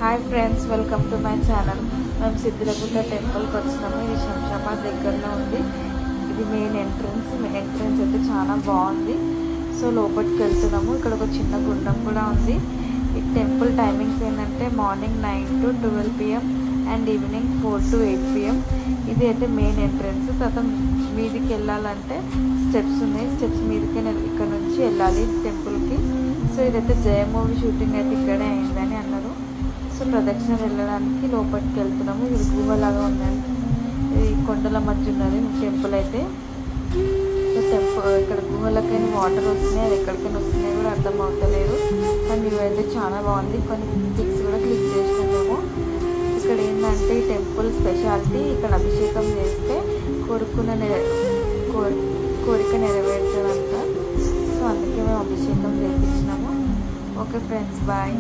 Hi friends, welcome to my channel. మేము సిద్ధిరగుట్ట టెంపుల్కి వచ్చినాము. ఇది శంషాబాద్ దగ్గరలో ఉంది. ఇది మెయిన్ ఎంట్రన్స్ అయితే చాలా బాగుంది. సో లోపలికి వెళ్తున్నాము. ఇక్కడ ఒక చిన్న గుండం కూడా ఉంది. ఈ టెంపుల్ టైమింగ్స్ ఏంటంటే morning 9 to 12 PM and evening 4 to 8 PM. ఇది అయితే మెయిన్ ఎంట్రన్స్. తర్వాత మీదికి వెళ్ళాలంటే స్టెప్స్ ఉన్నాయి. స్టెప్స్ మీదకి ఇక్కడ నుంచి వెళ్ళాలి టెంపుల్కి. సో ఇదైతే జయ మూవీ షూటింగ్ అయితే ఇక్కడే అయిందని అన్నారు. సో ప్రదక్షిణ వెళ్ళడానికి లోపలికి వెళ్తున్నాము. ఇది గుహలాగా ఉన్నది. ఇది కొండల మధ్య ఉన్నది టెంపుల్ అయితే. టెంపుల్ ఇక్కడ గుహలకైనా వాటర్ వస్తున్నాయి, అది ఎక్కడికైనా వస్తున్నాయి కూడా అర్థం అవుతలేదు. కానీ ఇవైతే చాలా బాగుంది. కొన్ని పిక్స్ కూడా క్లిక్ చేసినాము. ఇక్కడ ఏంటంటే ఈ టెంపుల్ స్పెషాలిటీ, ఇక్కడ అభిషేకం చేస్తే కోరిక నెరవేరుతుందంట. సో అందుకే మేము అభిషేకం చేయించినాము. Okay friends, bye.